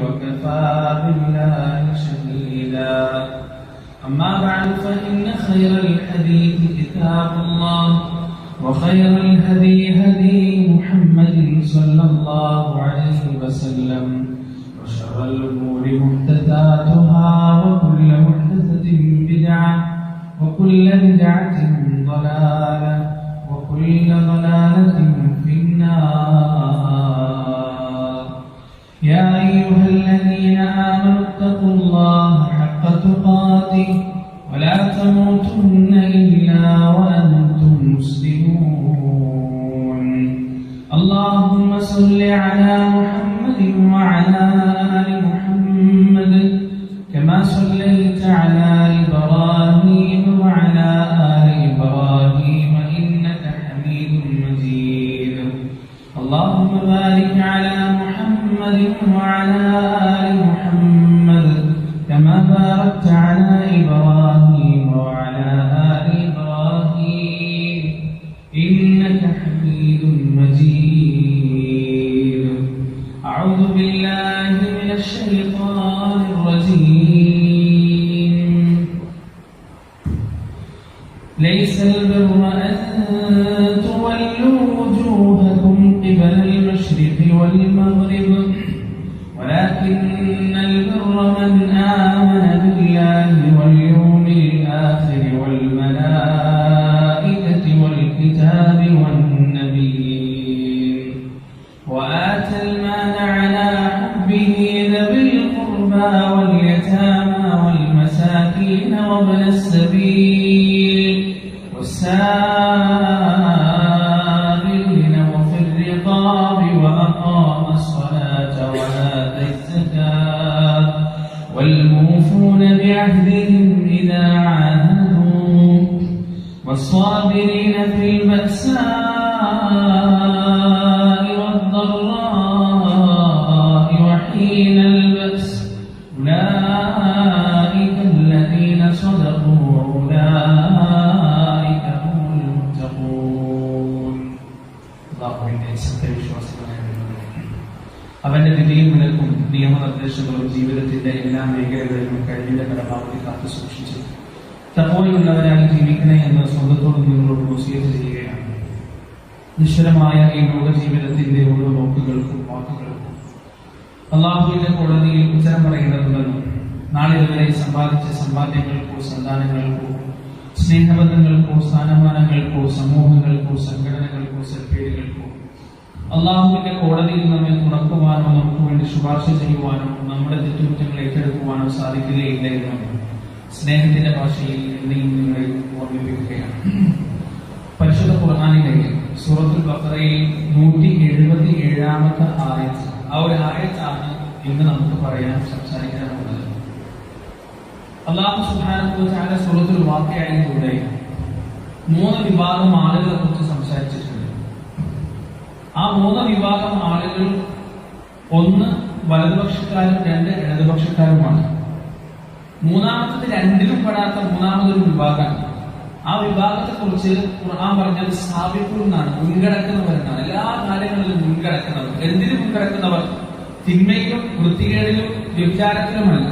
وكفى بالله شهيدا. أما بعد فإن خير الحديث كتاب الله وخير الهدي هدي محمد صلى الله عليه وسلم وشر الأمور محدثاتها وكل محدثة بدعة وكل بدعة ضلالة وكل ضلالة في النار. يا أيها الذين آمنوا اتقوا الله حق تقاته ولا تموتن إلا وأنتم مسلمون. اللهم صل على محمد وعلى آل محمد كما صليت على إبراهيم وعلى آل إبراهيم إنك حميد مجيد. اللهم بارك على محمد وعلى آل محمد كما باركت على إبراهيم وعلى آل إبراهيم إنك حميد مجيد. أعوذ بالله من الشيطان الرجيم. ليس البر أن تولوا وجوهكم قبل المشرق والمغرب ولكن البر من آمن بالله واليوم الآخر والملائكة والكتاب والنبيين وآتى المال على حبه ذوي القربى واليتامى والمساكين وابن السبيل والسائلين وفي الرقاب وأقام الصلاة وآتى الزكاة والموفون بعهدهم إذا عاهدوا والصابرين في البأساء والضراء وحين البأس أولئك الذين صدقوا وأولئك هم المتقون. അവന്റെ വിധിയും നിലക്കും നിയമനിർദ്ദേശങ്ങളും ജീവിതത്തിന്റെ എല്ലാ മേഖലകളിലും കഴിഞ്ഞ പരമാവധി കാത്തു സൂക്ഷിച്ചു തഖ്വയുള്ളവരായി ജീവിക്കണേ എന്ന് സ്വന്തത്തോട് നിങ്ങളോട് വസിയത്ത് ചെയ്യുകയാണ്. നിശ്ചലമായ ഈ ലോക ജീവിതത്തിന്റെ ഓരോ നോക്കുകൾക്കും വാക്കുകൾക്കും അല്ലാഹുവിന്റെ കോടതിയിൽ ഉത്തരം പറയേണ്ടതുണ്ടെന്നും നാളിതുവരെ സമ്പാദിച്ച സമ്പാദ്യങ്ങൾക്കോ സന്താനങ്ങൾക്കോ സ്നേഹബന്ധങ്ങൾക്കോ സ്ഥാനമാനങ്ങൾക്കോ സമൂഹങ്ങൾക്കോ സംഘടനകൾക്കോ സൽപ്പേരുകൾക്കോ അള്ളാഹുവിന്റെ കോടതിയിൽ നമ്മെ തുറക്കുവാനോ നമുക്ക് വേണ്ടി ശുപാർശ ചെയ്യുവാനോ നമ്മുടെ തെറ്റുകുറ്റങ്ങൾ ഏറ്റെടുക്കുവാനോ സാധിക്കുകയില്ല എന്നും സ്നേഹത്തിന്റെ ഭാഷയിൽ എന്നെയും നിങ്ങളെ ഓർമ്മിപ്പിക്കുകയാണ്. പരിശുദ്ധ ഖുർആനിലെ സൂറത്തുൽ ബഖറയിൽ 177-ാമത്തെ ആയത്ത്, ആ ഒരു ആയത്താണ് ഇന്ന് നമുക്ക് പറയാൻ സംസാരിക്കാനുള്ളത്. അല്ലാഹു സുബ്ഹാനഹു വ തആല സൂറത്തുൽ വാഖിഅയിലൂടെ 3 വിഭാഗം ആളുകളെ കുറിച്ച് സംസാരിച്ചിട്ടുണ്ട്. ആ 3 വിഭാഗം ആളുകൾ, ഒന്ന് വലതുപക്ഷക്കാരും 2 ഇടതുപക്ഷക്കാരുമാണ്. മൂന്നാമത്തത് രണ്ടിലും പെടാത്ത മൂന്നാമതൊരു വിഭാഗമാണ്. ആ വിഭാഗത്തെ കുറിച്ച് ഖുർആൻ പറഞ്ഞത് സാബിഖൂൻ എന്നാണ്, മുൻകടക്കുന്നവർ എന്നാണ്. എല്ലാ കാര്യങ്ങളിലും മുൻകടക്കുന്നവർ. എന്തിനും മുൻകടക്കുന്നവർ? തിന്മയിലും വൃത്തികേടിലും വ്യഭിചാരത്തിലുമല്ല,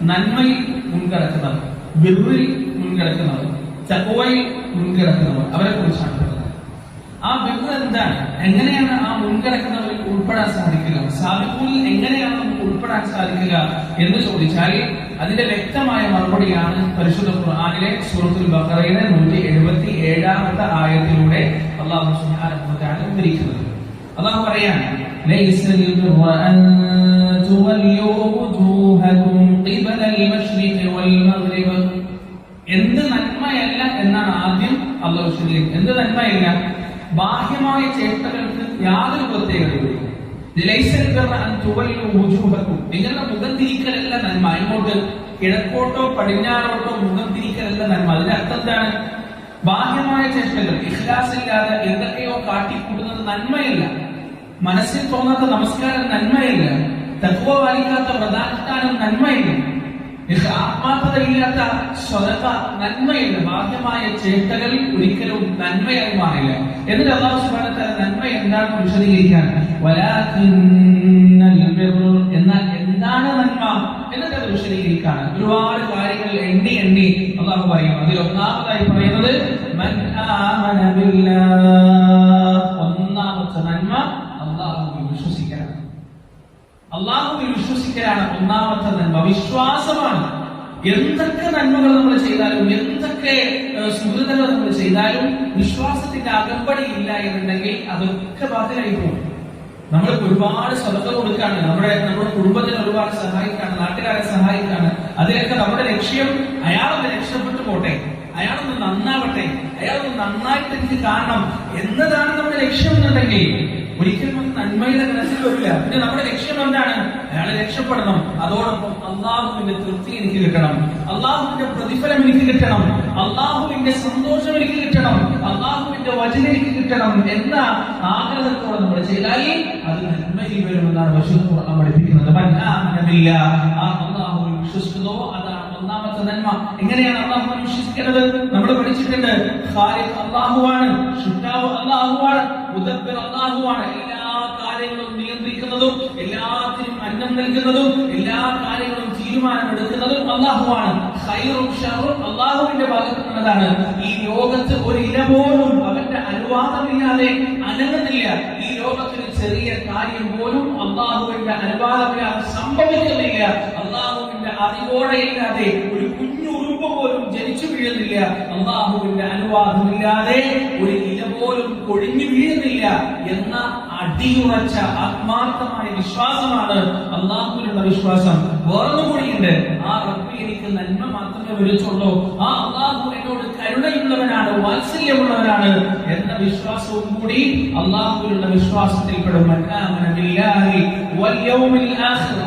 നന്മയിൽ മുൻകടക്കുന്നവർ, ബിർറിൽ മുൻകടക്കുന്നവർ, തഖ്വയിൽ മുൻകടക്കുന്നവർ, അവരെ കുറിച്ചാണ് പറഞ്ഞത്. ആ ബിർറ് എന്താണ്? എങ്ങനെയാണ് ആ മുൻകടക്കുന്നവരിൽ ഉൾപ്പെടാൻ സാധിക്കുക? സാബിഖൂനിൽ എങ്ങനെയാണ് നമുക്ക് ഉൾപ്പെടാൻ സാധിക്കുക എന്ന് ചോദിച്ചാൽ അതിന്റെ വ്യക്തമായ മറുപടിയാണ് പരിശുദ്ധ ഖുർആനിലെ സൂറത്തുൽ ബഖറയിലെ 177-ാമത്തെ ആയത്തിലൂടെ അല്ലാഹു സുബ്ഹാനഹു വ തആല വിവരിക്കുന്നത്. അല്ലാഹു പറയാണ്, ലൈസൽ ബിർറ അൻ തുവല്ലൂ വുജൂഹകും ഖിബലൽ മശ്രിഖി വൽ മഗ്രിബ്. എന്ത് നന്മയല്ല എന്നാണ് ആദ്യം അല്ലാഹു വിശദീകരിക്കുന്നത്. എന്ത് നന്മയല്ല? ബാഹ്യമായ ചേഷ്ടകൾക്ക് യാതൊരു പ്രത്യേകതയും. നിങ്ങളുടെ മുഖം തിരിക്കലല്ല നന്മ. ഇങ്ങോട്ട് കിഴക്കോട്ടോ പടിഞ്ഞാറോട്ടോ മുഖം തിരിക്കലല്ല നന്മ. അതിന്റെ അർത്ഥം എന്താണ്? ബാഹ്യമായ ചേഷ്ടകൾ, ഇഖ്ലാസ് ഇല്ലാതെ എന്തൊക്കെയോ കാട്ടിക്കൂട്ടുന്നത് നന്മയല്ല. മനസ്സിൽ തോന്നാത്ത നമസ്കാരം നന്മയല്ല. തഖ്വ പാലിക്കാത്ത വ്രതാനുഷ്ഠാനം നന്മയില്ല. ആത്മാർത്ഥതയില്ലാത്ത സ്വതക നന്മയില്ല. ബാഹ്യമായ ചേട്ടകൾ ഒരിക്കലും നന്മയായി മാറില്ല. എന്നിട്ട് അല്ലാഹു സുബ്ഹാനഹു വ തആല നന്മ എന്താണെന്ന് വിശദീകരിക്കാൻ എന്നാൽ വിശദീകരിക്കുകയാണ്. ഒരുപാട് കാര്യങ്ങൾ എണ്ണി എണ്ണി അള്ളാഹു പറയും. അതിൽ ഒന്നാമതായി പറയുന്നത് മൻ ആമന ബില്ലാഹ്, ഒന്നാമത്തെ നന്മ അള്ളാഹുവിൽ വിശ്വസിക്കലാണ്. അള്ളാഹുവിൽ വിശ്വസിക്കലാണ് ഒന്നാമത്തെ നന്മ. വിശ്വാസമാണ്. എന്തൊക്കെ നന്മകൾ നമ്മൾ ചെയ്താലും എന്തൊക്കെ സുഹൃതങ്ങൾ നമ്മൾ ചെയ്താലും വിശ്വാസത്തിന്റെ അകമ്പടി ഇല്ല എന്നുണ്ടെങ്കിൽ അതൊക്കെ ബാധിലായി പോകും. നമ്മൾ ഒരുപാട് സ്വതന്ത്ര കൊടുക്കാണ്, നമ്മുടെ കുടുംബത്തിന് ഒരുപാട് സഹായിക്കാണ്, നാട്ടുകാരെ സഹായിക്കാണ്. അതിലൊക്കെ നമ്മുടെ ലക്ഷ്യം അയാളൊന്ന് രക്ഷപ്പെട്ടു പോട്ടെ, അയാളൊന്ന് നന്നാവട്ടെ, അയാളൊന്ന് നന്നായിട്ട് എനിക്ക് കാണണം എന്നതാണ് നമ്മുടെ ലക്ഷ്യം എന്നുണ്ടെങ്കിൽ ഒരിക്കലും നന്മയുടെ മനസ്സിൽ വരില്ല. പിന്നെ നമ്മുടെ ലക്ഷ്യം എന്താണ്? അയാളെ രക്ഷപ്പെടണം, അതോടൊപ്പം അള്ളാഹുവിന്റെ തൃപ്തി എനിക്ക് കിട്ടണം, അള്ളാഹുവിന്റെ പ്രതിഫലം എനിക്ക് കിട്ടണം, അള്ളാഹുവിന്റെ സന്തോഷം എനിക്ക് കിട്ടണം, അള്ളാഹുവിന്റെ വചനം എനിക്ക് കിട്ടണം എന്ന ആഗ്രഹത്തോടെ നമ്മൾ ചെയ്താൽ അത് നന്മയിൽ വരുമെന്നാണ് വിശുദ്ധ ഖുർആൻ പഠിപ്പിക്കുന്നത്. അള്ളാഹുവിൽ വിശ്വസിക്കുന്നോ അതാണ് ഒന്നാമത്തെ നന്മ. എങ്ങനെയാണ് അള്ളാഹുവിൽ വിശ്വസിക്കുന്നത്? നമ്മൾ പഠിച്ചിട്ടുണ്ട്. ഖാലിഖ് അള്ളാഹുവാണ്, ശുദ്ധാവ് അള്ളാഹുവാണ്, മുദബ്ബിർ അള്ളാഹുവാണ്. എല്ലാ കാര്യങ്ങളും നിയന്ത്രിക്കുന്നതും എല്ലാത്തിനും അന്നം നൽകുന്നതും എല്ലാ കാര്യങ്ങളും തീരുമാനമെടുക്കുന്നതും അള്ളാഹുവാണ്. ഖൈറും ശർറും അള്ളാഹുവിന്റെ ഭാഗത്ത് നിന്നതാണ്. ഈ ലോകത്ത് ഒരു ഇല പോലും അവന്റെ അനുവാദമില്ലാതെ അനങ്ങുന്നില്ല. ഈ ലോകത്തിന് ചെറിയ കാര്യം പോലും അള്ളാഹുവിന്റെ അനുവാദമില്ലാതെ സംഭവിക്കുന്നില്ല. അള്ളാഹുവിന്റെ അറിവോടെയില്ലാതെ ഒരു കുഞ്ഞു ഉറുമ്പ് പോലും ജനിച്ചു വീഴുന്നില്ല. അള്ളാഹുവിന്റെ അനുവാദമില്ലാതെ ഒരു ഇല പോലും കൊഴിഞ്ഞു വീഴുന്നില്ല എന്ന അടിയുറച്ച ആത്മാർത്ഥമായ വിശ്വാസമാണ് അള്ളാഹുവിനുള്ള വിശ്വാസം. വേറൊന്നും കൂടിയുണ്ട്. ആ റബ്ബ് എനിക്ക് നന്മ മാത്രമേ വിളിച്ചുള്ളൂ, ആ അള്ളാഹു എന്നോട് കരുണയുള്ളവനാണ്, വാത്സല്യമുള്ളവനാണ് എന്ന വിശ്വാസവും കൂടി അള്ളാഹുവിലുള്ള വിശ്വാസത്തിൽപ്പെടും.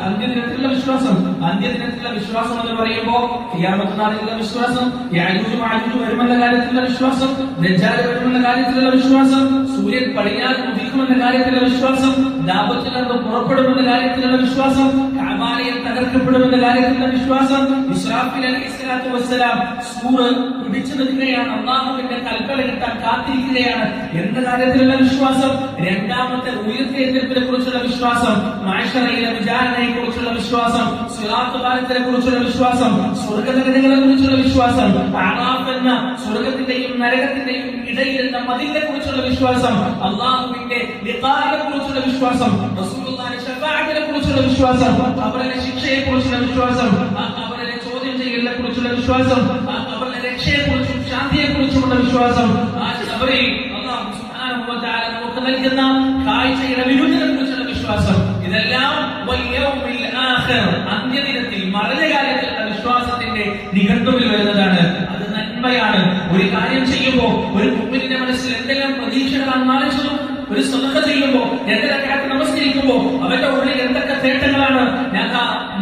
അന്ത്യദിനത്തിലുള്ള വിശ്വാസം, അന്ത്യദിനത്തിലുള്ള വിശ്വാസം എന്ന് പറയുമ്പോൾ ഖിയാമത്ത് നാളിലുള്ള വിശ്വാസം, യഅജൂജ് മഅജൂജ് വരുമെന്ന കാര്യത്തിലുള്ള വിശ്വാസം, ദജ്ജാൽ വരുമെന്ന കാര്യത്തിലുള്ള വിശ്വാസം, സൂര്യൻ പടിഞ്ഞാറ് ഉദിക്കുമെന്ന കാര്യത്തിലുള്ള വിശ്വാസം, ദാബത്തിൽ നിന്ന് പുറപ്പെടുമെന്ന കാര്യത്തിലുള്ള വിശ്വാസം, കഅബാലയം തകർക്കപ്പെടുമെന്ന കാര്യത്തിലുള്ള വിശ്വാസം, ഇസ്രാഫീൽ അലൈഹിസ്സലാത്തു വസ്സലാം സൂറ് പിടിച്ചു നിൽക്കുകയാണ്, അല്ലാഹുവിന്റെ കൽപ്പന കിട്ടാൻ കാത്തിരിക്കുകയാണ് എന്ന കാര്യത്തിലുള്ള വിശ്വാസം, രണ്ടാമത്തെ ഉയർത്തെഴുന്നേൽപ്പിനെ കുറിച്ചുള്ള വിശ്വാസം, മഹ്ശറയിലെ വിചാരണയെ കുറിച്ചുള്ള വിശ്വാസം, സിറാത്ത് പാലത്തിനെ കുറിച്ചുള്ള വിശ്വാസം, സ്വർഗ്ഗനരകങ്ങളെ കുറിച്ചുള്ള വിശ്വാസം, അറാഫ് എന്ന സ്വർഗ്ഗത്തിന്റെയും നരകത്തിന്റെയും ഇടയിലെന്ന മതിലിനെ കുറിച്ചുള്ള വിശ്വാസം, അല്ലാഹുവിന്റെ ലിഖാഇനെ കുറിച്ചുള്ള വിശ്വാസം, റസൂലുള്ളാഹിന്റെ ശഫാഅത്തിനെ കുറിച്ചുള്ള വിശ്വാസം, ഖബറിലെ ശിക്ഷയെ കുറിച്ചുള്ള വിശ്വാസം, ആ ഖബറിലെ ചോദ്യം ചെയ്യലിനെ കുറിച്ചുള്ള വിശ്വാസം, ആ ഖബറിലെ രക്ഷയെ കുറിച്ചും ശാന്തിയെ കുറിച്ചുമുള്ള വിശ്വാസം, ആ ഖബറിൽ അല്ലാഹു സുബ്ഹാനഹു വ തആല നമുക്ക് നൽകുന്ന കാഴ്ചയുടെ വിരുദ്ധനെ കുറിച്ചുള്ള വിശ്വാസം, ഇതെല്ലാം വൽയൗമിൽ ആഖിർ അന്ത്യദിനത്തിൽ മരണ കാലത്തിലുള്ള വിശ്വാസത്തിന്റെ നിഘണ്ടുവിൽ വരുന്നതാണ്. അത് നന്മയാണ്. ഒരു കാര്യം ചെയ്യുമ്പോൾ ഒരു മുഅ്മിനിന്റെ മനസ്സിൽ എന്തെല്ലാം പ്രതീക്ഷകളാണ് നാളിച്ചതും, ഒരു സദഖ ചെയ്യുമ്പോ, 2 റക്അത്ത് നമസ്കരിക്കുമ്പോ അവന്റെ ഉള്ളിൽ എന്തൊക്കെ തേട്ടങ്ങളാണ്. ഞാൻ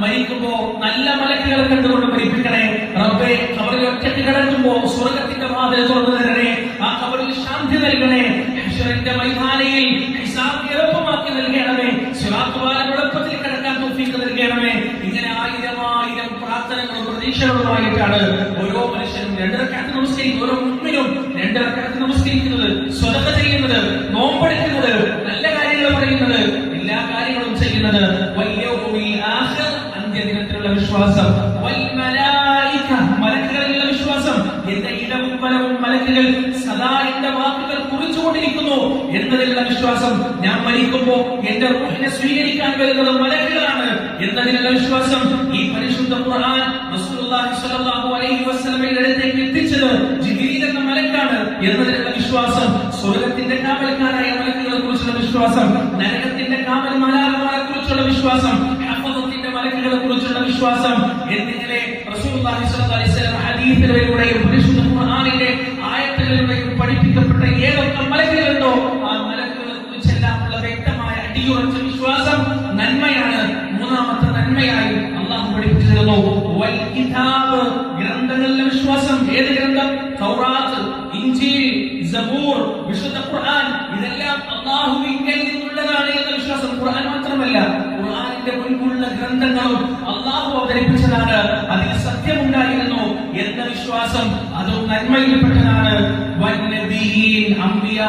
മരിക്കുമ്പോ നല്ല മലക്കുകളെ കണ്ടുകൊണ്ട് മരിപ്പിക്കണേ റബ്ബേ, ഖബറിൽ ഒറ്റയ്ക്ക് കിടക്കുമ്പോ സ്വർഗ്ഗത്തിന്റെ വാതിൽ തുറന്നു തരണേ, ആ ഖബറിൽ ശാന്തി നൽകണേ, ഹശ്റിന്റെ മൈതാനിയിൽ ഹിസാബ് എളുപ്പമാക്കി നൽകണമേ, സിറാത്ത് പാലം എളുപ്പത്തിൽ കിടക്കാൻ തൗഫീഖ് നൽകണമേ. ഇങ്ങനെ ആയിരം പ്രാർത്ഥനകളും പ്രതീക്ഷകളുമായിട്ടാണ് ഓരോ മനുഷ്യനും 2 റക്അത്ത് നമസ്കരിക്കുന്നത്. ഓരോ മുഅ്മിനും 2 റക്അത്ത് നമസ്കരിക്കുന്നത്, സ്വതക്ക ചെയ്യുന്നത്, നോമ്പെടുക്കുന്നത്, നല്ല കാര്യങ്ങൾ പറയുന്നത്, എല്ലാ കാര്യങ്ങളും ചെയ്യുന്നത്. വൽയൗമിൽ ആഖിർ അന്ത്യദിനത്തിലുള്ള വിശ്വാസം, വൽ മലായിക മലക്കുകളിലുള്ള വിശ്വാസം, എന്റെ ഇടവും വലവും മലക്കുകൾ സദാ എന്റെ വാക്കുകൾ കുറിച്ചുകൊണ്ടിരിക്കുന്നു എന്നതിലുള്ള വിശ്വാസം, ഞാൻ മരിക്കുമ്പോ എന്റെ റൂഹിനെ സ്വീകരിക്കാൻ വരുന്നത് മലക്കുകളാണ് എന്നതിലുള്ള വിശ്വാസം, ഈ പരിശുദ്ധ ഖുർആൻ റസൂലുള്ളാഹി സ്വല്ലല്ലാഹു അലൈഹി വസല്ലമയുടെ അടുത്തേക്ക് എത്തിച്ചത് ജിബ്രീൽ എന്ന മലക്കാണ് എന്നതിലുള്ള വിശ്വാസം, സ്വർഗ്ഗത്തിന്റെ കാവൽക്കാരായ മലക്കുകളെ കുറിച്ചുള്ള വിശ്വാസം, നരകത്തിന്റെ കാവൽ മലാക്കുകളെ കുറിച്ചുള്ള വിശ്വാസം, ഹഫദത്തിന്റെ മലക്കുകളെ കുറിച്ചുള്ള വിശ്വാസം എന്നിങ്ങനെ റസൂലുള്ളാഹി സ്വല്ലല്ലാഹു അലൈഹി വസല്ലം ഹദീസിലൂടെയും പരിശുദ്ധ ഖുർആനിന്റെ ആയത്തുകളിലൂടെയും പഠിപ്പിക്കപ്പെട്ട ഏതൊക്കെ മലക്കുകളുണ്ടോ ആ മലക്കുകളെ കുറിച്ചെല്ലാമുള്ള വ്യക്തമായ അടിയുറച്ച വിശ്വാസം നന്മയാണ്. മൂന്നാമത്തെ നന്മയായി അല്ലാഹു പഠിപ്പിച്ചിരുന്നു വൽ കിതാബ് ഗ്രന്ഥങ്ങളിലെ വിശ്വാസം. ഏത് ഗ്രന്ഥം? തൗറാത്ത്, ഇൻജീൽ, സബൂർ, വിശുദ്ധ ഖുർആൻ, ഇതെല്ലാം അല്ലാഹുവിങ്കൽ നിന്നുള്ളതാണ് എന്ന വിശ്വാസം. ഖുർആൻ മാത്രമല്ല, ഖുർആനിന്റെ മുൻപുള്ള ഗ്രന്ഥങ്ങളും അള്ളാഹു അവതരിപ്പിച്ചതാണ്, അതിൽ സത്യമുണ്ടായിരുന്നു എന്ന വിശ്വാസം അതും നന്മയിൽപ്പെട്ടതാണ്.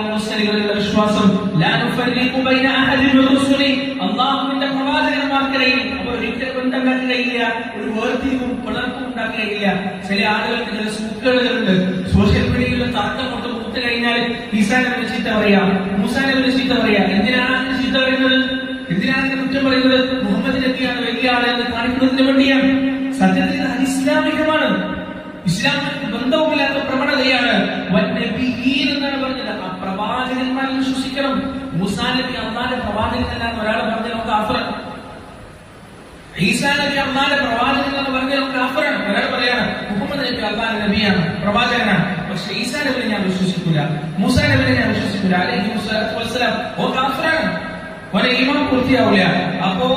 മുർസലുകളുടെ വിശ്വാസം അള്ളാഹുവിന്റെ പ്രവാചകന്മാർക്കിടയിൽ അവർ ഒരിക്കൽ ബന്ധമുണ്ടാക്കുകയില്ല, ഒരു വേർതിരിവും പിളർപ്പും ഉണ്ടാക്കുകയില്ല. ചില ആളുകൾക്ക് ചില സൂക്കുകളുണ്ട്. സോഷ്യൽ മീഡിയയിൽ തർക്കം കൊണ്ട് മൂത്ത് കഴിഞ്ഞാൽ ഈസാ നബിയെ ചീത്ത പറയാ, മൂസാ നബിയെ ചീത്ത പറയാ. എന്തിനാണ് ചീത്ത പറയുന്നത്? എന്തിനാണ് കുറ്റം പറയുന്നത്? മുഹമ്മദ് നബിയാണ് വലിയ ആള് എന്ന് കാണിക്കുന്നതിന് വേണ്ടിയാണ്. സത്യത്തിൽ അത് ഇസ്ലാമികമാണ്, ഇസ്ലാമിന് ബന്ധവുമില്ലാത്ത പ്രവണതയാണ്. എന്നാണ് പറഞ്ഞത്, ആ പ്രവാചകന്മാരിൽ വിശ്വസിക്കണം. മൂസാ നബി അള്ളാന്റെ പ്രവാചകൻ എന്നാണ് ഒരാൾ പറഞ്ഞ നമുക്ക് ആഫറാണ്. ഈസാ നബി അള്ളാന്റെ പ്രവാചകൻ എന്ന് പറഞ്ഞാൽ നമുക്ക് ആഫറാണ്. ഒരാൾ പറയാണ് മുഹമ്മദ് നബി അള്ളാന്റെ നബിയാണ്, പ്രവാചകനാണ്, പക്ഷെ ഈസാ നബിനെ ഞാൻ വിശ്വസിക്കൂല, മൂസാ നബിനെ ഞാൻ വിശ്വസിക്കൂല, അലൈഹി വസല്ലം ഓ കാഫറാണ്, ഓനെ ഈമാൻ പൂർത്തിയാവില്ല. അപ്പോ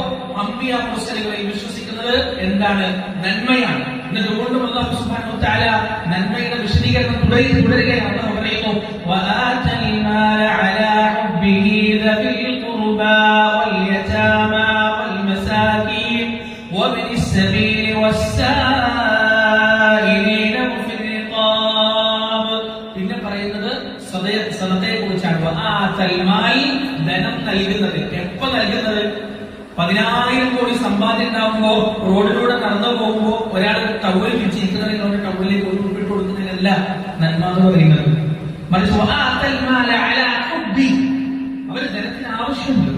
അംബിയ മുർസലുകളെ വിശ്വസിക്കുന്നത് എന്താണ്? നന്മയാണ്. എന്നിട്ട് വീണ്ടും അല്ലാഹു സുബ്ഹാനഹു വ തആല നന്മയുടെ വിശദീകരണം തുടരുകയാണ്. അല്ലാഹു പറയുന്നു വആതൽ മാല അലാ ഹുബ്ബിഹി ദിൽ ഖുർബാ വൽ യതാമാ വൽ മസാകീൻ വബ്നിസ് സബീൽ വസ്സായിലീന ഫിൽ റിഖാബ്. പിന്നെ പറയുന്നത് സദഖയെ കുറിച്ചാണ്. വആതൽ മാൽ, ധനം നൽകുന്നത്. എപ്പോ നൽകുന്നത്? 10,000 കോടി സമ്പാദ്യം ഉണ്ടാകുമ്പോ റോഡിലൂടെ നടന്നു പോകുമ്പോ ഒരാൾ ടവൽ വിരിച്ചിരിക്കുന്നതിനോട് ടവലിലേക്ക് ഒരു ഉപ്പിട്ട് കൊടുക്കുന്നതിനല്ല നന്മ എന്ന് പറയുന്നത്. മറിച്ച് അവന് ധനത്തിന് ആവശ്യമുണ്ട്,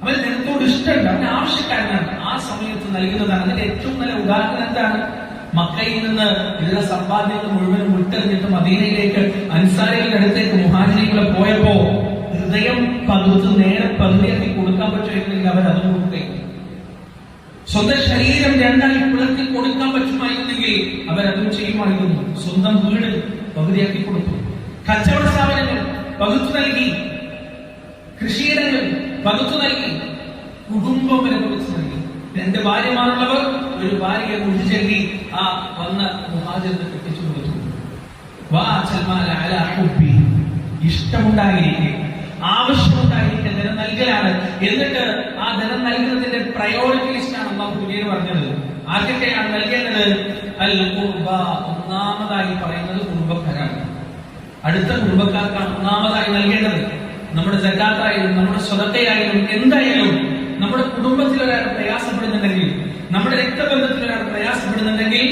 അവന് ധനത്തോട് ഇഷ്ടമുണ്ട്, അവന് ആവശ്യക്കാരനാണ്, ആ സമയത്ത് നൽകുന്നതാണ്. അതിന്റെ ഏറ്റവും നല്ല ഉദാഹരണം എന്താണ്? മക്കയിൽ നിന്ന് ഇതിലെ സമ്പാദ്യങ്ങൾ മുഴുവൻ വിട്ടെറിഞ്ഞിട്ട് മദീനയിലേക്ക് അൻസാരികളുടെ അടുത്തേക്ക് മുഹാജിരികളെ പോയപ്പോ ഹൃദയം പകുത്ത് നേരെ പകുതിയാക്കി കൊടുക്കാൻ പറ്റുമെങ്കിൽ അവർ അതും കൊടുക്കുകയും, സ്വന്തം ശരീരം രണ്ടായി പിളർത്തി കൊടുക്കാൻ പറ്റുമായിരുന്നെങ്കിൽ അവരതും ചെയ്യുമായിരുന്നു. സ്വന്തം വീട് പകുതിയാക്കി കൊടുത്തു, കച്ചവട സ്ഥാപനങ്ങൾ പകുത്തു നൽകി, കൃഷിയിടങ്ങൾ പകുത്തു നൽകി, കുടുംബം വരെ പകുത്തു നൽകി. 2 ഭാര്യമാരുള്ളവർ ഒരു ഭാര്യയെ കുറിച്ച് ചൊല്ലി ആ വന്ന മുഹാജിറിനെ കെട്ടിച്ചു കൊടുത്തു. ഇഷ്ടമുണ്ടായിരിക്കെ, ആവശ്യമുണ്ടായിരിക്കെ ധനം നൽകലാണ്. എന്നിട്ട് ആ ധനം നൽകുന്നതിന്റെ പ്രയോറിറ്റി ലിസ്റ്റാണ് അല്ലാഹു പിന്നീട് പറഞ്ഞത്. ആദ്യത്തെയാണ് നൽകേണ്ടത് അൽ ഖുർബ. ഒന്നാമതായി പറയുന്നത് കുടുംബക്കാരാണ്, അടുത്ത കുടുംബക്കാർക്കാണ് ഒന്നാമതായി നൽകേണ്ടത്. നമ്മുടെ സകാത്തായാലും നമ്മുടെ സ്വതക്കയായാലും എന്തായാലും നമ്മുടെ കുടുംബത്തിൽ ഒരാൾ പ്രയാസപ്പെടുന്നുണ്ടെങ്കിൽ, നമ്മുടെ രക്തബന്ധത്തിൽ ഒരാൾ പ്രയാസപ്പെടുന്നുണ്ടെങ്കിൽ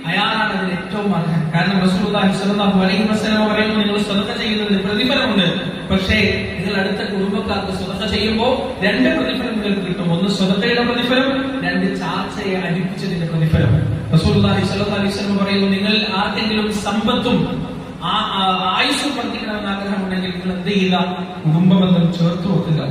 അയാളാണ് അതിന് ഏറ്റവും അർഹൻ. കാരണം റസൂലുള്ളാഹി സ്വല്ലല്ലാഹു അലൈഹി വസല്ലം പറയുന്നു, നിങ്ങൾ സ്വതക്ക ചെയ്യുന്നതിന് പ്രതിഫലമുണ്ട്, പക്ഷേ നിങ്ങൾ അടുത്ത കുടുംബക്കാർക്ക് സ്വതക്ക ചെയ്യുമ്പോൾ 2 പ്രതിഫലം നിങ്ങൾക്ക് കിട്ടും. ഒന്ന് സ്വതക്കയുടെ പ്രതിഫലം, 2 ചാർച്ചയെ അടിപ്പിച്ചതിന്റെ പ്രതിഫലം. റസൂലുള്ളാഹി സ്വല്ലല്ലാഹു അലൈഹി വസല്ലം പറയുന്നു, നിങ്ങൾ ആർക്കെങ്കിലും സമ്പത്തും ആയുസ്സും വർദ്ധിക്കണമെന്ന് ആഗ്രഹമുണ്ടെങ്കിൽ നിങ്ങൾ എന്ത് ചെയ്യുക? കുടുംബബന്ധം ചേർത്ത് വെക്കുക.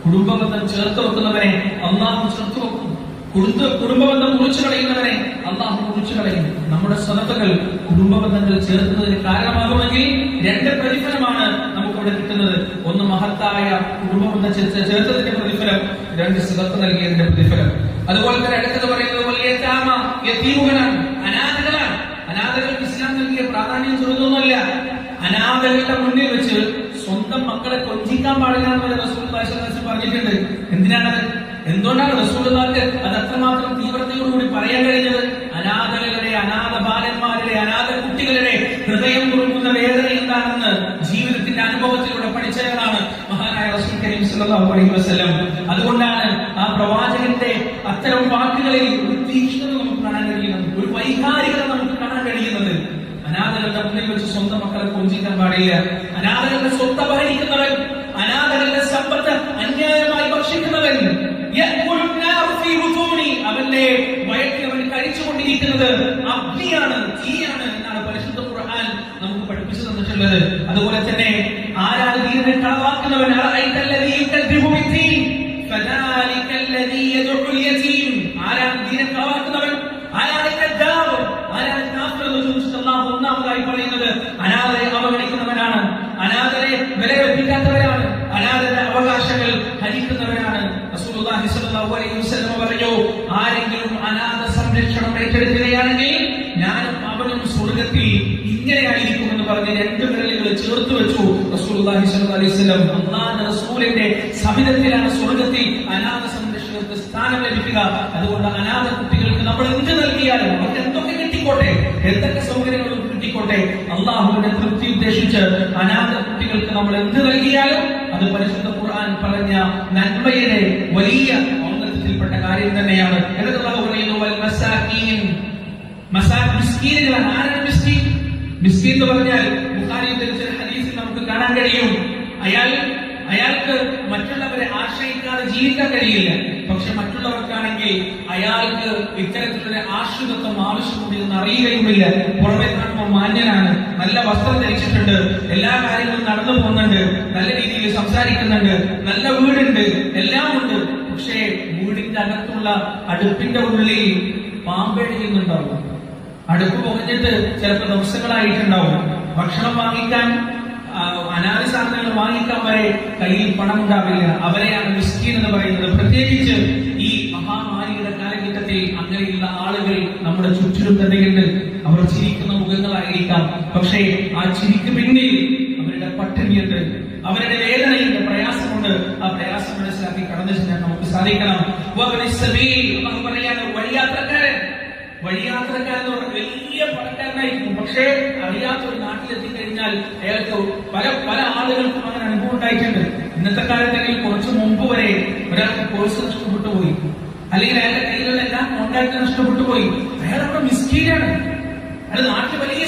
കുടുംബബന്ധം ചേർത്ത് വെക്കുന്നവരെ അള്ളാഹു ചേർത്ത് വെക്കും. കുടുംബബന്ധം മുറിച്ചു കളയുന്നവരെ അള്ളാഹു മുറിച്ചു കളയും. നമ്മുടെ സ്വതക്കകൾ കുടുംബബന്ധങ്ങൾ ചേർക്കുന്നതിന് കാരണമാകുമെങ്കിൽ 2 പ്രതിഫലമാണ് നമുക്കിവിടെ കിട്ടുന്നത്. ഒന്ന് മഹത്തായ കുടുംബബന്ധം ചേർത്തതിന്റെ പ്രതിഫലം, 2 സ്വതക്ക നൽകിയതിന്റെ പ്രതിഫലം. അതുപോലെ തന്നെ അടുത്തത് പറയുന്നത് വലിയ യതീമുകളാണ്, അനാഥകളാണ്. അനാഥകൾക്ക് ഇസ്ലാം നൽകിയ പ്രാധാന്യം ചെറുതൊന്നുമല്ല. അനാഥകളുടെ മുന്നിൽ വെച്ച് സ്വന്തം മക്കളെ കൊഞ്ചിക്കാൻ പാടില്ല എന്ന് റസൂലുള്ളാഹി സ്വല്ലല്ലാഹു അലൈഹി വസല്ലം പറഞ്ഞിട്ടുണ്ട്. എന്തിനാണത്? എന്തുകൊണ്ടാണ് റസൂലുള്ളാഹിക്ക് അത് അത്രമാത്രം തീവ്രതയോടുകൂടി പറയാൻ കഴിഞ്ഞത്? അനാഥകളുടെ, അനാഥ ബാലന്മാരുടെ, അനാഥ കുട്ടികളുടെ ഹൃദയം കുറുകുന്ന വേദന എന്താണെന്ന് ജീവിതത്തിന്റെ അനുഭവത്തിലൂടെ പഠിച്ചവരാണ് മഹാനായ റസൂൽ കരീം സ്വല്ലല്ലാഹു അലൈഹി വസല്ലം. അതുകൊണ്ടാണ് ആ പ്രവാചകന്റെ അത്തരം വാക്കുകളിൽ ഒരു തീക്ഷ്ണത നമുക്ക് കാണാൻ കഴിയുന്നത്, ഒരു വൈകാരികത നമുക്ക് കാണാൻ കഴിയുന്നത്. അനാഥകളുടെ മുന്നിൽ വെച്ച് സ്വന്തം മക്കളെ കൊഞ്ചിക്കാൻ പാടില്ല. അനാഥകളുടെ സ്വത്ത് അപഹരിക്കുന്നവൻ, അനാഥകളുടെ സമ്പത്ത് അന്യായമായി ഭക്ഷിക്കുന്നവൻ, അവന്റെ വയറ്റിൽ അവൻ കഴിച്ചുകൊണ്ടിരിക്കുന്നത് അഗ്നിയാണ്, തീയാണ് എന്നാണ് പരിശുദ്ധ ഖുർആൻ നമുക്ക് പഠിപ്പിച്ചു തന്നിട്ടുള്ളത്. അതുപോലെ തന്നെ ആരാണ് ദീനിനെ കളവാക്കുന്നവൻ? ആരാണ് ദീനിനെ കളവാക്കുന്നവൻ? ആരാണ് കദ്ദാബ്? ആരാണ് കാഫിർ എന്ന് ചോദിച്ചിട്ട് അല്ലാഹു ഒന്നാമതായി പറയുന്നത് അനാഥരെ അവഗണിക്കുന്നവനാണ്, അനാഥരെ വിലയിരുത്താത്തവരാണ്, അനാഥരുടെ അവകാശങ്ങൾ ഹരിക്കുന്നവരാണ്. റസൂലുള്ളാഹി സ്വല്ലല്ലാഹു അലൈഹി വസല്ലം പറഞ്ഞു, ആരെങ്കിലും അനാഥ സംരക്ഷണം ഏറ്റെടുക്കുകയാണെങ്കിൽ ഞാനും അവനും സ്വർഗ്ഗത്തിൽ ഇങ്ങനെയായിരിക്കുമെന്ന് പറഞ്ഞ് 2 വിരലുകൾ ചേർത്ത് വെച്ചു റസൂലുള്ളാഹി സ്വല്ലല്ലാഹു അലൈഹി വസല്ലം. അല്ലാഹുവിന്റെ റസൂലിന്റെ സവിധത്തിലാണ് സ്വർഗ്ഗത്തിൽ അനാഥ സംരക്ഷണം മനുഷ്യർക്ക് സ്ഥാനം ലഭിക്കുക. അതുകൊണ്ട് അനാഥ കുട്ടികൾക്ക് നമ്മൾ എന്ത് നൽകിയാലും അവർക്ക് എന്തൊക്കെ കിട്ടിക്കോട്ടെ, എന്തൊക്കെ സൗകര്യങ്ങളും കിട്ടിക്കോട്ടെ, അള്ളാഹുവിന്റെ തൃപ്തി ഉദ്ദേശിച്ച് അനാഥ കുട്ടികൾക്ക് നമ്മൾ എന്ത് നൽകിയാലും അത് പരിശുദ്ധ ഖുർആൻ പറഞ്ഞ നന്മയുടെ വലിയ ഔന്നത്യത്തിൽപ്പെട്ട കാര്യം തന്നെയാണ്. എന്നിട്ട് അല്ലാഹു പറയുന്നു വൽ മസാകീൻ, മിസ്കീനുകൾ. ആരാണ് മിസ്കീൻ? മിസ്കീൻ എന്ന് പറഞ്ഞാൽ ബുഖാരിയിൽ ധരിച്ച ഹദീസിൽ നമുക്ക് കാണാൻ കഴിയും, അയാൾക്ക് മറ്റുള്ളവരെ ആശ്രയിക്കാതെ ജീവിക്കാൻ കഴിയില്ല. പക്ഷെ മറ്റുള്ളവർക്കാണെങ്കിൽ അയാൾക്ക് ഇത്തരത്തിലുള്ള ആശ്രിതത്വം ആവശ്യമുണ്ട് എന്ന് അറിയുകയുമില്ല. പുറമെ കാണുമ്പോൾ മാന്യനാണ്, നല്ല വസ്ത്രം ധരിച്ചിട്ടുണ്ട്, എല്ലാ കാര്യങ്ങളും നടന്നു പോകുന്നുണ്ട്, നല്ല രീതിയിൽ സംസാരിക്കുന്നുണ്ട്, നല്ല വീടുണ്ട്, എല്ലാം ഉണ്ട്. പക്ഷേ വീടിന്റെ അകത്തുള്ള അടുപ്പിന്റെ ഉള്ളിൽ പാമ്പെഴുതുന്നുണ്ടാവും. അടുപ്പ് പുകഞ്ഞിട്ട് ചിലപ്പോൾ ദിവസങ്ങളായിട്ടുണ്ടാവും. ഭക്ഷണം വാങ്ങിക്കാൻ, അനാദി സാധനങ്ങൾ വാങ്ങിക്കാൻ വരെ കയ്യിൽ പണം ഉണ്ടാവില്ല. അവരെയാണ് മിസ്കീൻ എന്ന് പറയുന്നത്. പ്രത്യേകിച്ച് ഈ മഹാമാരിയുടെ കാലഘട്ടത്തിൽ അങ്ങനെയുള്ള ആളുകൾ നമ്മുടെ ചുറ്റിലും തന്നെയുണ്ട്. അവർ ചിരിക്കുന്ന മുഖങ്ങളായിരിക്കാം, പക്ഷേ ആ ചിരിക്ക് പിന്നിൽ അവരുടെ പട്ടിണിയുണ്ട്, അവരുടെ വേദനയുണ്ട്, പ്രയാസമുണ്ട്. ആ പ്രയാസം മനസ്സിലാക്കി കടന്നു ചെല്ലാൻ നമുക്ക് സാധിക്കണം. പറയാണ് വഴിയാത്രക്കാരൻ. വഴിയാത്രക്കാരെന്ന് പറഞ്ഞാൽ വലിയ പണക്കാരനായിരിക്കും, പക്ഷേ അറിയാത്തൊരു നാട്ടിലെത്തിക്കഴിഞ്ഞാൽ അയാൾക്ക് പല ആളുകൾക്കും അങ്ങനെ അനുഭവം ഉണ്ടായിട്ടുണ്ട്. ഇന്നത്തെ കാലത്തെങ്കിൽ കുറച്ച് മുമ്പ് വരെ ഒരാൾക്ക് കോഴ്സ് നഷ്ടപ്പെട്ടു പോയി, അല്ലെങ്കിൽ അയാളുടെ കയ്യിലുള്ള എല്ലാ കോൺടാക്ട് നഷ്ടപ്പെട്ടു പോയി. അയാളവിടെ മിസ്കീനാണ്. അയാൾ നാട്ടിൽ വലിയ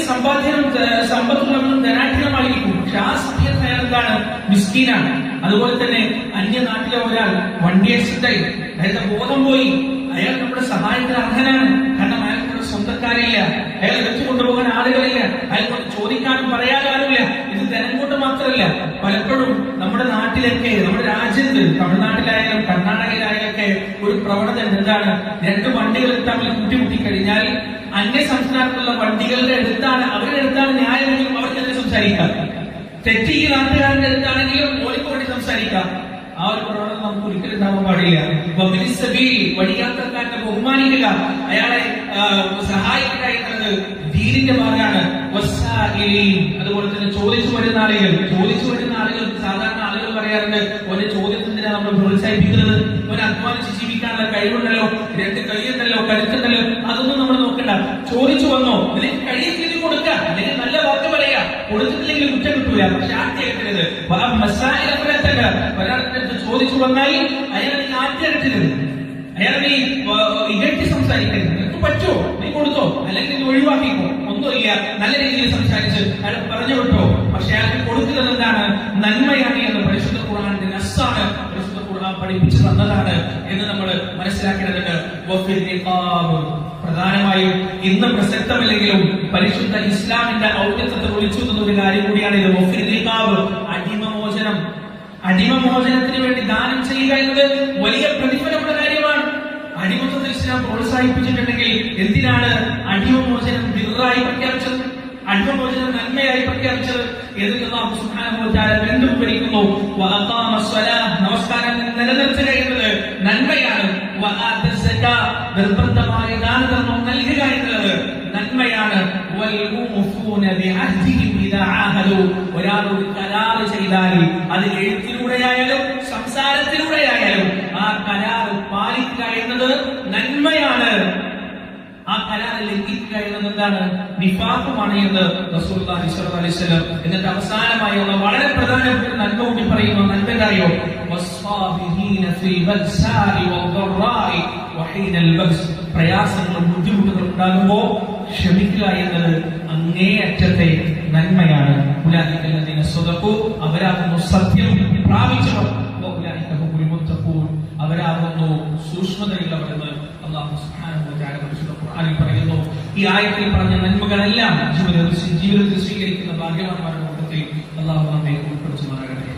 സമ്പത്തുള്ളവനും ധനാഠ്യമായിരിക്കും, പക്ഷെ ആ സമയത്ത് അയാൾ എന്താണ്? മിസ്കീനാണ്. അതുപോലെ തന്നെ അന്യ നാട്ടിലെ ഒരാൾ വണ്ടി ആക്സിഡന്റായി, അയാളുടെ ബോധം പോയി, അയാൾ നമ്മുടെ സഹായത്തിന് അർഹനാണ്. കാരണം അയാൾക്ക് സ്വന്തക്കാരില്ല, അയാൾ വെച്ചു കൊണ്ടുപോകാൻ ആളുകളില്ല, അയാൾക്കൊണ്ട് ചോദിക്കാനും പറയാനും. ഇത് ധനം കൊണ്ട് മാത്രമല്ല, പലപ്പോഴും നമ്മുടെ നാട്ടിലൊക്കെ, നമ്മുടെ രാജ്യത്ത്, തമിഴ്നാട്ടിലായാലും കർണാടകയിലായാലൊക്കെ ഒരു പ്രവണത എന്താണ്? രണ്ട് വണ്ടികൾ തമ്മിൽ കൂട്ടിമുട്ടി കഴിഞ്ഞാൽ അന്യ സംസ്ഥാനത്തുള്ള വണ്ടികളുടെ അടുത്താണ്, അവരുടെ അടുത്താണ് ന്യായമെങ്കിലും അവർക്കെതിരെ സംസാരിക്കാം. തെറ്റ് ഈ നാട്ടുകാരുടെ അടുത്താണെങ്കിലും ഓർക്ക് വേണ്ടി സംസാരിക്കാം. ആ ഒരു പ്രവണത നമുക്ക് ഒരിക്കലും ഉണ്ടാവാൻ പാടില്ല. വഴിയാത്രക്കാരനെ ബഹുമാനിക്കുക, അയാളെ സഹായിക്കുക എന്നത് ദീനിന്റെ ഭാഗമാണ്. അതുപോലെ തന്നെ ചോദിച്ചു വരുന്ന ആളുകൾ സാധാരണ ആളുകൾ പറയാറുണ്ട്, ഒരു ചോദ്യത്തിനാ നമ്മൾ പ്രോത്സാഹിപ്പിക്കുന്നത്, ഒരു അധ്വാനിച്ച് ജീവിക്കാനുള്ള കഴിവുണ്ടല്ലോ, രണ്ട് കൈയുണ്ടല്ലോ, കരുത്തുണ്ടല്ലോ, അതൊന്നും നമ്മൾ നോക്കണ്ട. ചോദിച്ചു വന്നോ, ഇതിലേക്ക് കഴിയില്ലെങ്കിൽ കൊടുക്കുക, അല്ലെങ്കിൽ നല്ല വാക്ക് പറയുക, കൊടുത്തിട്ടില്ലെങ്കിൽ കുറ്റം കിട്ടൂല. പക്ഷെ ആദ്യമായിട്ടത് ഒരാളുടെ ചോദിച്ചു വന്നാൽ അയാൾ നീ ആദ്യമായിട്ടത്, അയാൾ നീ ഇകഴ്ത്തി സംസാരിക്കരുത്. നിനക്ക് പറ്റുമോ, നീ കൊടുത്തോ, അല്ലെങ്കിൽ നീ ഒഴിവാക്കിക്കോ, ഒന്നുമില്ല, നല്ല രീതിയിൽ സംസാരിച്ച് അയാൾ പറഞ്ഞു വിട്ടോ. പക്ഷെ അയാൾക്ക് കൊടുക്കുന്നത് എന്താണ്? നന്മയാണ് എന്ന് പരിശുദ്ധ ഖുർആന്റെ നസ്സാണ്, പരിശുദ്ധ ഖുർആൻ പഠിപ്പിച്ചു തന്നതാണ് എന്ന് നമ്മൾ മനസ്സിലാക്കേണ്ടതുണ്ട്. പ്രധാനമായും ഇന്ന് പ്രസക്തമല്ലെങ്കിലും പരിശുദ്ധ ഇസ്ലാമിന്റെ ഔന്നത്യത്തെ വിളിച്ചു തന്ന ഒരു കാര്യം കൂടിയാണ് ഇത്. അടിമമോചനം. അടിമമോചനത്തിന് വേണ്ടി ദാനം ചെയ്യുക എന്നത് വലിയ പ്രതിഫലമുള്ള കാര്യമാണ്. അടിമത്വത്തിൽ ഇസ്ലാം പ്രോത്സാഹിപ്പിച്ചിട്ടുണ്ടെങ്കിൽ എന്തിനാണ് അടിമമോചനം ബിർറായി പ്രഖ്യാപിച്ചത്, അടിമമോചനം നന്മയായി പ്രഖ്യാപിച്ചത്? അല്ലാഹു സുബ്ഹാനഹു വ തആല വീണ്ടും വിവരിക്കുന്നു, നമസ്കാരം നിലനിർത്തുക എന്നത് നന്മയാണ്. നിർബന്ധമായ ദാനധർമ്മം നൽകുക എന്നത് നന്മയാണ്. ഒരാളോട് കരാർ ചെയ്താൽ അത് എഴുത്തിലൂടെയായാലും സംസാരത്തിലൂടെയായാലും ആ കരാർ പാലിക്കുക എന്നത് നന്മയാണ്. ആ കരാർ ലംഘിക്കുക എന്നത് എന്താണ്? നിഫാഖുമാണ് എന്ന് റസൂലുള്ളാഹി സ്വല്ലല്ലാഹു അലൈഹി വസല്ലം. എന്നിട്ട് അവസാനമായി വളരെ പ്രധാനപ്പെട്ട നന്മ കൂടി പറയുന്നു. നന്മ എന്തായോ? പ്രയാസങ്ങളും ബുദ്ധിമുട്ടുകളും ഉണ്ടാകുമ്പോ ക്ഷമിക്കുക എന്നത് അങ്ങേയറ്റത്തെ നന്മയാണ്. അവരാകുന്നു സത്യം പ്രാപിച്ചവർ, അവരാകുന്നു സൂക്ഷ്മതയുള്ളവരെന്ന് അല്ലാഹു സുബ്ഹാനഹു വ തആല ഖുർആനിൽ പറയുന്നു. ഈ ആയത്തിൽ പറഞ്ഞ നന്മകളെല്ലാം ജീവിതത്തിൽ സ്വീകരിക്കുന്ന ഭാഗ്യവാന്മാരുടെ കൂട്ടത്തിൽ അല്ലാഹു നമ്മെ ഉൾപ്പെടുത്തുമാറാകട്ടെ.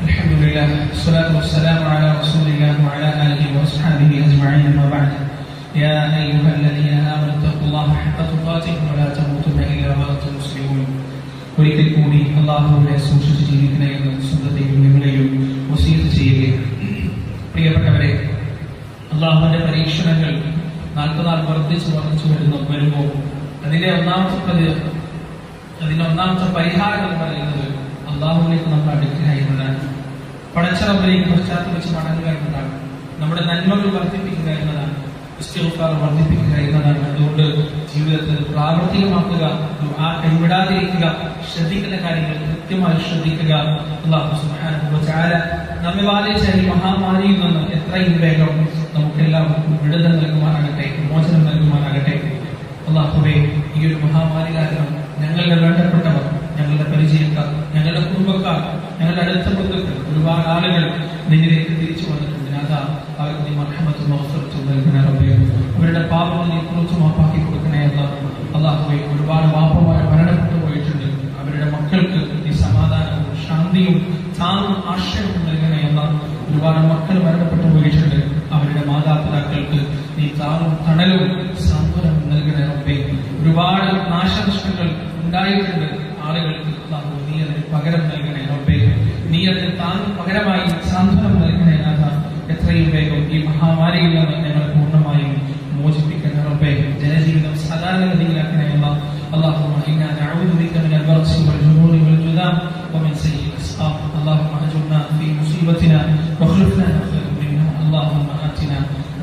അൽഹംദുലില്ലാഹ് വസ്സലാത്തു വസ്സലാമു അലാ റസൂലില്ലാഹി വഅലാ ആലിഹി വഅസ്ഹാബിഹി അജ്മഈൻ. അമ്മാ ബഅദ്. يا أيها الذين آمنوا اتقوا الله حق تقاته ولا تموتن إلا وأنتم مسلمون. ഒരിക്കൽ കൂടി അല്ലാഹുവിനെ സൂക്ഷിച്ച് ജീവിക്കണമെന്ന് സ്വന്തത്തെയും നിങ്ങളെയും വസിയത്ത് ചെയ്യുകയാണ്. പ്രിയപ്പെട്ടവരെ, അല്ലാഹുവിന്റെ പരീക്ഷണങ്ങൾ നാൾക്കുനാൾ വർദ്ധിച്ചു വരുമ്പോൾ അതിന്റെ ഒന്നാമത്തെ പരിഹാരം എന്ന് പറയുന്നത് അള്ളാഹുവിലേക്ക് നമ്മൾ അടുക്കുക എന്നതാണ്. പടച്ചറബിലേക്ക് പശ്ചാത്തലിച്ച് മടങ്ങുക എന്നതാണ്. നമ്മുടെ നന്മകൾ വർദ്ധിപ്പിക്കുക എന്നതാണ്. ഇസ്തിഗ്ഫാർ വർദ്ധിപ്പിക്കുക എന്നതാണ്. അതുകൊണ്ട് ജീവിതത്തിൽ പ്രാവർത്തികമാക്കുക, കൈവിടാതിരിക്കുക, ശ്രദ്ധിക്കുന്ന കാര്യങ്ങൾ കൃത്യമായി ശ്രദ്ധിക്കുക. അല്ലാഹു സുബ്ഹാനഹു വ തആല നമ്മെ ബാധിച്ച ഈ മഹാമാരിയിൽ നിന്ന് എത്രയും വേഗം നമുക്കെല്ലാവർക്കും വിടുതൽ നൽകുമാറാകട്ടെ, മോചനം നൽകുമാറാകട്ടെ. അല്ലാഹുവേ, ഈ ഒരു മഹാമാരി കാരണം ഞങ്ങളുടെ വേണ്ടപ്പെട്ടവർ, ഞങ്ങളുടെ പരിചയക്കാർ, ഞങ്ങളുടെ കുടുംബക്കാർ, ഞങ്ങളുടെ അടുത്ത ബന്ധുക്കൾ, ഒരുപാട് ആളുകൾ നിന്നിലേക്ക് തിരിച്ചു വന്നിട്ടുണ്ട്. അവർക്ക് നീ മർഹമത്തും മഗ്ഫിറത്തും നൽകണേ റബ്ബേ. അവരുടെ പാപങ്ങൾ നീ പുറത്തു മാപ്പാക്കി കൊടുക്കണേ അല്ലാഹുവേ. ഒരുപാട് വാപ്പമാർ മരണപ്പെട്ടു പോയിട്ടുണ്ട്. അവരുടെ മക്കൾക്ക് നീ സമാധാനവും ശാന്തിയും താങ്ങും ആശ്രയവും നൽകണേ അല്ലാഹ്. ഒരുപാട് മക്കൾ മരണപ്പെട്ടു പോയിട്ടുണ്ട്. അവരുടെ മാതാപിതാക്കൾക്ക് നീ താങ്ങും തണലും സാന്ത്വനവും നൽകണേ റബ്ബേ. ഒരുപാട് നാശനഷ്ടങ്ങൾ ഉണ്ടായിട്ടുണ്ട് ആളുകൾക്ക്. നീ അതിന് പകരം നൽകണേ റബ്ബേ. നീ അതിന് താങ്ങും പകരമായി സാന്ത്വനം നൽകണേ നാഥ. എത്രയും വേഗം ഈ മഹാമാരിയിൽ നിന്ന് ഞങ്ങൾ പൂർണ്ണമായും മോചിപ്പിക്കുന്ന റബ്ബേ. ജനജീവിതം സാധാരണഗതിയിലാക്കണേ അല്ലാഹ്. اللهم إنا نعوذ بك من البرص والجنون والجذام ومن سيء الأسقام. اللهم أجرنا في مصيبتنا واخلفنا خيرا منها. اللهم آتنا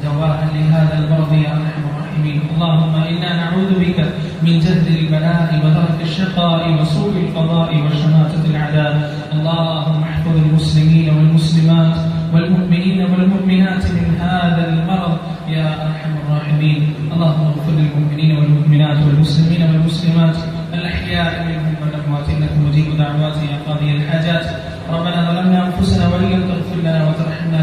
دواء لهذا المرض يا أرحم الراحمين. اللهم إنا نعوذ بك من جهد البلاء ودرك الشقاء وسوء القضاء وشماتة الأعداء. اللهم احفظ المسلمين والمسلمات والمؤمنين والمؤمنات من هذا المرض يا أرحم الراحمين. اللهم اغفر للمؤمنين والمؤمنات والمسلمين والمسلمات الأحياء منهم والأموات إنك مجيب دعوات يا قاضي الحاجات. ربنا ظلمنا أنفسنا وإن لم تغفر لنا وترحمنا